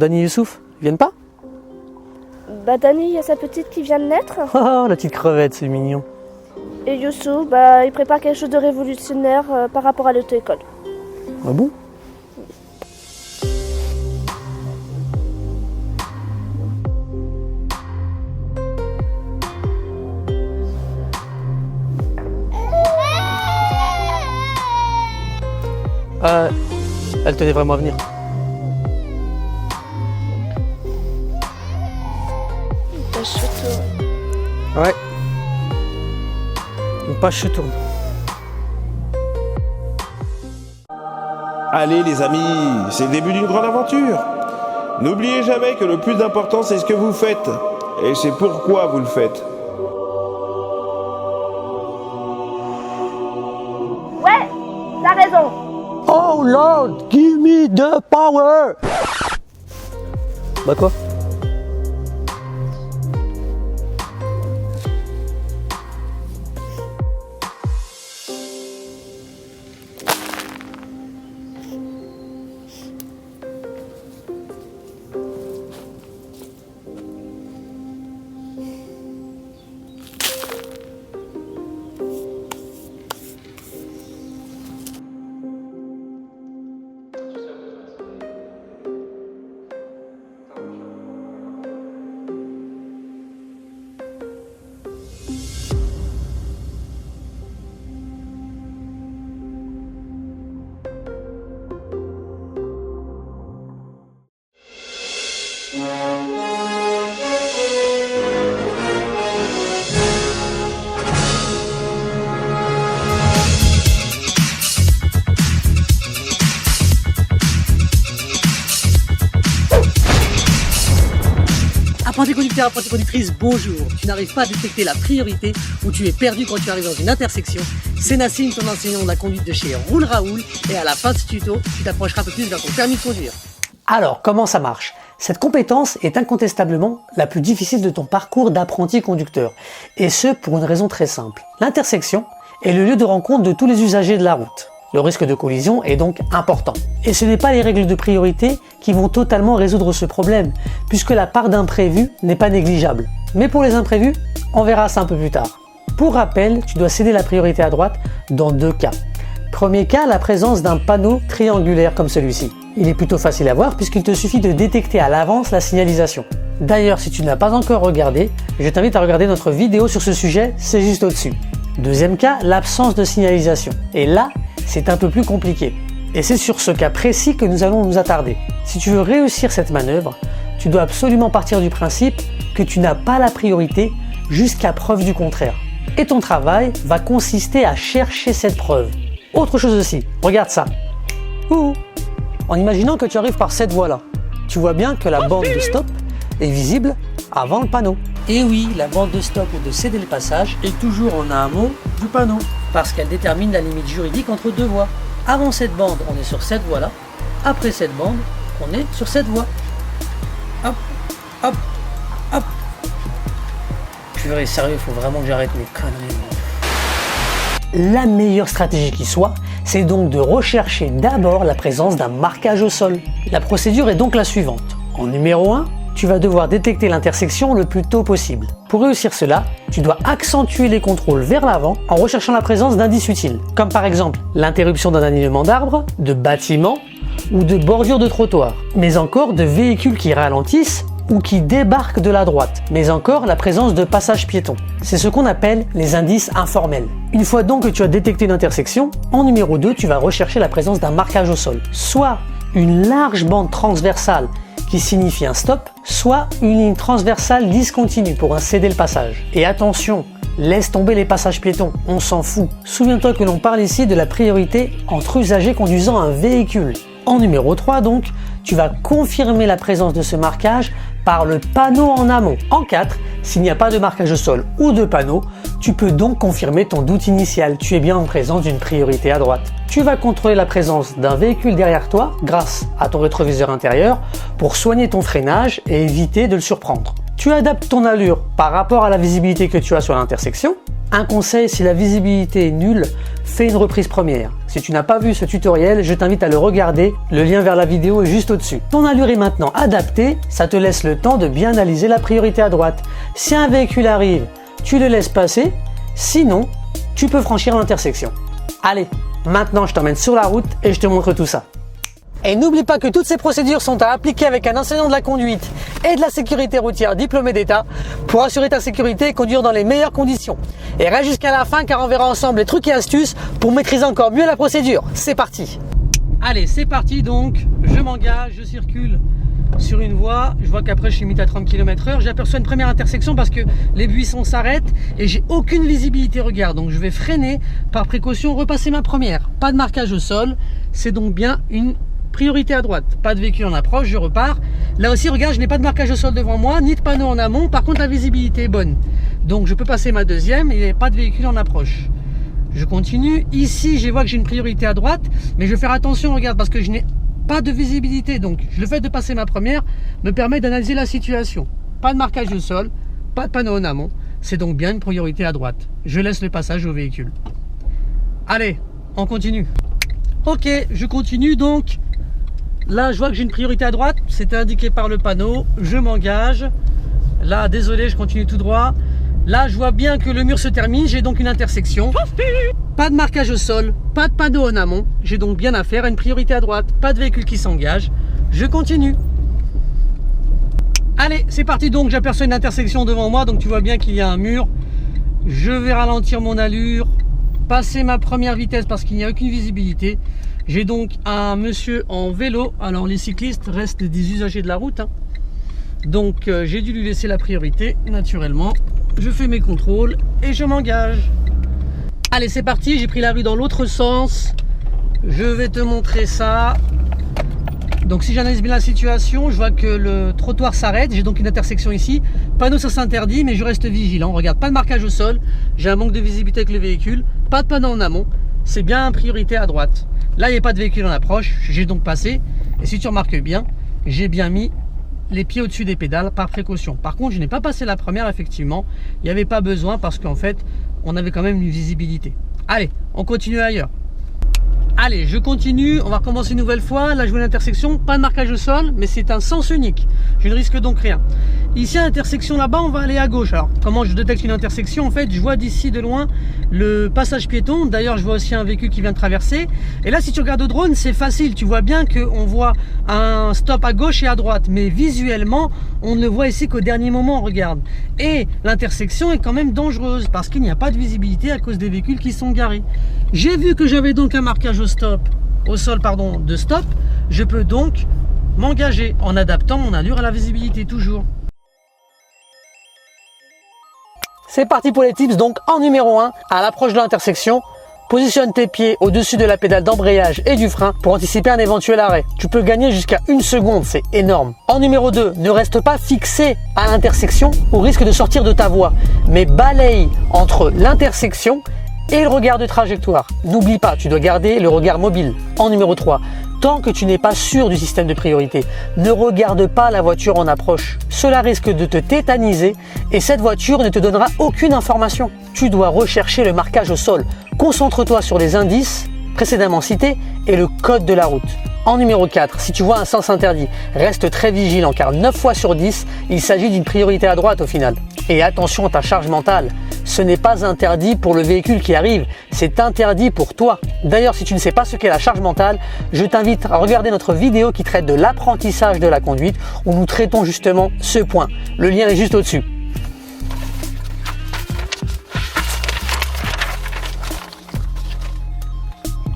Dani et Youssouf, ils viennent pas? Bah Dani, il y a sa petite qui vient de naître. Oh, la petite crevette, c'est mignon. Et Youssouf, bah il prépare quelque chose de révolutionnaire par rapport à l'auto-école. Ah bon? Elle tenait vraiment à venir. Une page se tourne. Ouais. Une page se tourne. Allez les amis, c'est le début d'une grande aventure. N'oubliez jamais que le plus important c'est ce que vous faites. Et c'est pourquoi vous le faites. Ouais, t'as raison. Oh Lord, give me the power! Bah quoi? Apprenti conducteur, apprenti conductrice, bonjour. Tu n'arrives pas à détecter la priorité ou tu es perdu quand tu arrives dans une intersection. C'est Nassim, ton enseignant de la conduite de chez Roule Raoul. Et à la fin de ce tuto, tu t'approcheras un peu plus vers ton permis de conduire. Alors, comment ça marche? Cette compétence est incontestablement la plus difficile de ton parcours d'apprenti conducteur. Et ce, pour une raison très simple. L'intersection est le lieu de rencontre de tous les usagers de la route. Le risque de collision est donc important. Et ce n'est pas les règles de priorité qui vont totalement résoudre ce problème, puisque la part d'imprévus n'est pas négligeable. Mais pour les imprévus, on verra ça un peu plus tard. Pour rappel, tu dois céder la priorité à droite dans deux cas. Premier cas, la présence d'un panneau triangulaire comme celui-ci. Il est plutôt facile à voir puisqu'il te suffit de détecter à l'avance la signalisation. D'ailleurs, si tu ne l'as pas encore regardé, je t'invite à regarder notre vidéo sur ce sujet, c'est juste au-dessus. Deuxième cas, l'absence de signalisation. Et là, c'est un peu plus compliqué. Et c'est sur ce cas précis que nous allons nous attarder. Si tu veux réussir cette manœuvre, tu dois absolument partir du principe que tu n'as pas la priorité jusqu'à preuve du contraire. Et ton travail va consister à chercher cette preuve. Autre chose aussi, regarde ça. Ouh. En imaginant que tu arrives par cette voie-là, tu vois bien que la bande de stop est visible avant le panneau. Et oui, la bande de stop ou de céder le passage est toujours en amont du panneau, parce qu'elle détermine la limite juridique entre deux voies. Avant cette bande, on est sur cette voie-là. Après cette bande, on est sur cette voie. Hop, hop, hop. Purée, sérieux, faut vraiment que j'arrête mes conneries. La meilleure stratégie qui soit, c'est donc de rechercher d'abord la présence d'un marquage au sol. La procédure est donc la suivante. En numéro 1, tu vas devoir détecter l'intersection le plus tôt possible. Pour réussir cela, tu dois accentuer les contrôles vers l'avant en recherchant la présence d'indices utiles, comme par exemple l'interruption d'un alignement d'arbres, de bâtiments ou de bordures de trottoir, mais encore de véhicules qui ralentissent ou qui débarquent de la droite, mais encore la présence de passages piétons. C'est ce qu'on appelle les indices informels. Une fois donc que tu as détecté une intersection, en numéro 2, tu vas rechercher la présence d'un marquage au sol, soit une large bande transversale qui signifie un stop, soit une ligne transversale discontinue pour un céder le passage. Et attention, laisse tomber les passages piétons, on s'en fout. Souviens-toi que l'on parle ici de la priorité entre usagers conduisant un véhicule. En numéro 3 donc, tu vas confirmer la présence de ce marquage par le panneau en amont. En 4, s'il n'y a pas de marquage au sol ou de panneau, tu peux donc confirmer ton doute initial, tu es bien en présence d'une priorité à droite. Tu vas contrôler la présence d'un véhicule derrière toi grâce à ton rétroviseur intérieur pour soigner ton freinage et éviter de le surprendre. Tu adaptes ton allure par rapport à la visibilité que tu as sur l'intersection Un conseil, si la visibilité est nulle, fais une reprise première. Si tu n'as pas vu ce tutoriel, je t'invite à le regarder, le lien vers la vidéo est juste au-dessus. Ton allure est maintenant adaptée, ça te laisse le temps de bien analyser la priorité à droite. Si un véhicule arrive, tu le laisses passer, sinon, tu peux franchir l'intersection. Allez, maintenant je t'emmène sur la route et je te montre tout ça. Et n'oublie pas que toutes ces procédures sont à appliquer avec un enseignant de la conduite et de la sécurité routière diplômé d'État pour assurer ta sécurité et conduire dans les meilleures conditions. Et reste jusqu'à la fin car on verra ensemble les trucs et astuces pour maîtriser encore mieux la procédure. C'est parti! Allez, c'est parti donc, je m'engage, je circule sur une voie, je vois qu'après je suis limité à 30 km/h, j'aperçois une première intersection parce que les buissons s'arrêtent et j'ai aucune visibilité regard, donc je vais freiner par précaution, repasser ma première. Pas de marquage au sol, c'est donc bien une priorité à droite, pas de véhicule en approche, je repars. Là aussi, regarde, je n'ai pas de marquage au sol devant moi, ni de panneau en amont, par contre la visibilité est bonne. Donc je peux passer ma deuxième, il n'y a pas de véhicule en approche. Je continue, ici je vois que j'ai une priorité à droite, mais je vais faire attention, regarde, parce que je n'ai pas de visibilité, donc le fait de passer ma première me permet d'analyser la situation. Pas de marquage au sol, pas de panneau en amont, c'est donc bien une priorité à droite. Je laisse le passage au véhicule. Allez, on continue. Ok, je continue donc. Là, je vois que j'ai une priorité à droite, c'est indiqué par le panneau, je m'engage. Là, désolé, je continue tout droit. Là, je vois bien que le mur se termine, j'ai donc une intersection. Pas de marquage au sol, pas de panneau en amont, j'ai donc bien affaire à une priorité à droite, pas de véhicule qui s'engage. Je continue. Allez, c'est parti donc, j'aperçois une intersection devant moi, donc tu vois bien qu'il y a un mur. Je vais ralentir mon allure, passer ma première vitesse parce qu'il n'y a aucune visibilité. J'ai donc un monsieur en vélo, alors les cyclistes restent des usagers de la route, hein. Donc j'ai dû lui laisser la priorité, naturellement. Je fais mes contrôles et je m'engage. Allez, c'est parti, j'ai pris la rue dans l'autre sens. Je vais te montrer ça. Donc si j'analyse bien la situation, je vois que le trottoir s'arrête, j'ai donc une intersection ici. Panneau ça s'interdit, mais je reste vigilant. Regarde, pas de marquage au sol, j'ai un manque de visibilité avec le véhicule, pas de panneau en amont, c'est bien en priorité à droite. Là, il n'y a pas de véhicule en approche, j'ai donc passé. Et si tu remarques bien, j'ai bien mis les pieds au-dessus des pédales par précaution. Par contre, je n'ai pas passé la première, effectivement. Il n'y avait pas besoin parce qu'en fait, on avait quand même une visibilité. Allez, on continue ailleurs. Allez, je continue, on va recommencer une nouvelle fois. Là, je vois une intersection, pas de marquage au sol, mais c'est un sens unique. Je ne risque donc rien. Ici, à l'intersection là-bas, on va aller à gauche. Alors, comment je détecte une intersection? En fait, je vois d'ici de loin le passage piéton. D'ailleurs, je vois aussi un véhicule qui vient de traverser. Et là, si tu regardes au drone, c'est facile. Tu vois bien qu'on voit un stop à gauche et à droite. Mais visuellement, on ne le voit ici qu'au dernier moment, regarde. Et l'intersection est quand même dangereuse parce qu'il n'y a pas de visibilité à cause des véhicules qui sont garés. J'ai vu que j'avais donc un marquage au sol de stop. Je peux donc m'engager en adaptant mon allure à la visibilité toujours. C'est parti pour les tips. Donc en numéro 1, à l'approche de l'intersection, positionne tes pieds au-dessus de la pédale d'embrayage et du frein pour anticiper un éventuel arrêt. Tu peux gagner jusqu'à 1 seconde, c'est énorme. En numéro 2, ne reste pas fixé à l'intersection au risque de sortir de ta voie, mais balaye entre l'intersection et le regard de trajectoire. N'oublie pas, tu dois garder le regard mobile. En numéro 3, tant que tu n'es pas sûr du système de priorité, ne regarde pas la voiture en approche. Cela risque de te tétaniser et cette voiture ne te donnera aucune information. Tu dois rechercher le marquage au sol. Concentre-toi sur les indices précédemment cités et le code de la route. En numéro 4, si tu vois un sens interdit, reste très vigilant car 9 fois sur 10, il s'agit d'une priorité à droite au final. Et attention à ta charge mentale. Ce n'est pas interdit pour le véhicule qui arrive, c'est interdit pour toi. D'ailleurs, si tu ne sais pas ce qu'est la charge mentale, je t'invite à regarder notre vidéo qui traite de l'apprentissage de la conduite où nous traitons justement ce point. Le lien est juste au-dessus.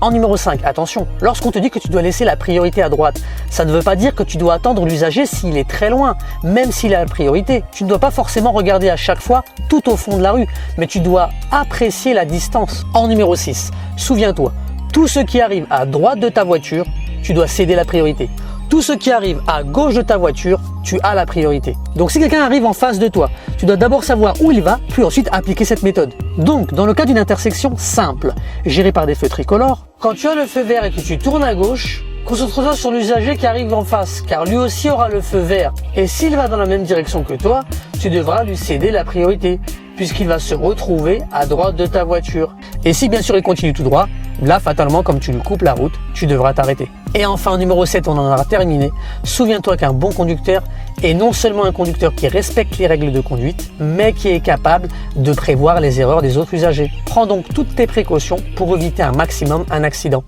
En numéro 5, attention, lorsqu'on te dit que tu dois laisser la priorité à droite, ça ne veut pas dire que tu dois attendre l'usager s'il est très loin, même s'il a la priorité. Tu ne dois pas forcément regarder à chaque fois tout au fond de la rue, mais tu dois apprécier la distance. En numéro 6, souviens-toi, tout ce qui arrive à droite de ta voiture, tu dois céder la priorité. Tout ce qui arrive à gauche de ta voiture, tu as la priorité. Donc si quelqu'un arrive en face de toi, tu dois d'abord savoir où il va, puis ensuite appliquer cette méthode. Donc, dans le cas d'une intersection simple, gérée par des feux tricolores, quand tu as le feu vert et que tu tournes à gauche, concentre-toi sur l'usager qui arrive en face, car lui aussi aura le feu vert. Et s'il va dans la même direction que toi, tu devras lui céder la priorité. puisqu'il va se retrouver à droite de ta voiture. Et si bien sûr il continue tout droit, là fatalement comme tu lui coupes la route, tu devras t'arrêter. Et enfin numéro 7, on en aura terminé. Souviens-toi qu'un bon conducteur est non seulement un conducteur qui respecte les règles de conduite, mais qui est capable de prévoir les erreurs des autres usagers. Prends donc toutes tes précautions pour éviter un maximum un accident.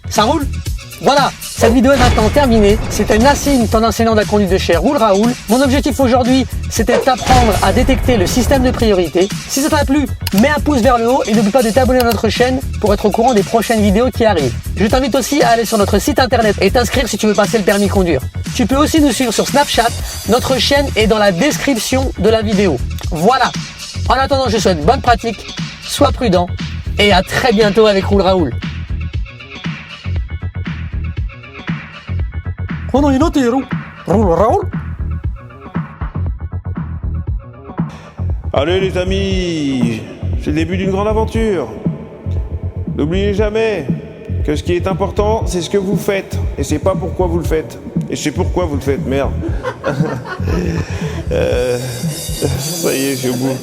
Ça roule ? Voilà, cette vidéo est maintenant terminée. C'était Nassim, ton enseignant de la conduite de chez Roule Raoul. Mon objectif aujourd'hui, c'était de t'apprendre à détecter le système de priorité. Si ça t'a plu, mets un pouce vers le haut et n'oublie pas de t'abonner à notre chaîne pour être au courant des prochaines vidéos qui arrivent. Je t'invite aussi à aller sur notre site internet et t'inscrire si tu veux passer le permis conduire. Tu peux aussi nous suivre sur Snapchat. Notre chaîne est dans la description de la vidéo. Voilà. En attendant, je souhaite bonne pratique, sois prudent et à très bientôt avec Roule Raoul. Roule Raoul. Allez les amis, c'est le début d'une grande aventure. N'oubliez jamais que ce qui est important, c'est ce que vous faites. Et c'est pas pourquoi vous le faites. Et c'est pourquoi vous le faites, merde. Ça y est, je suis au bout.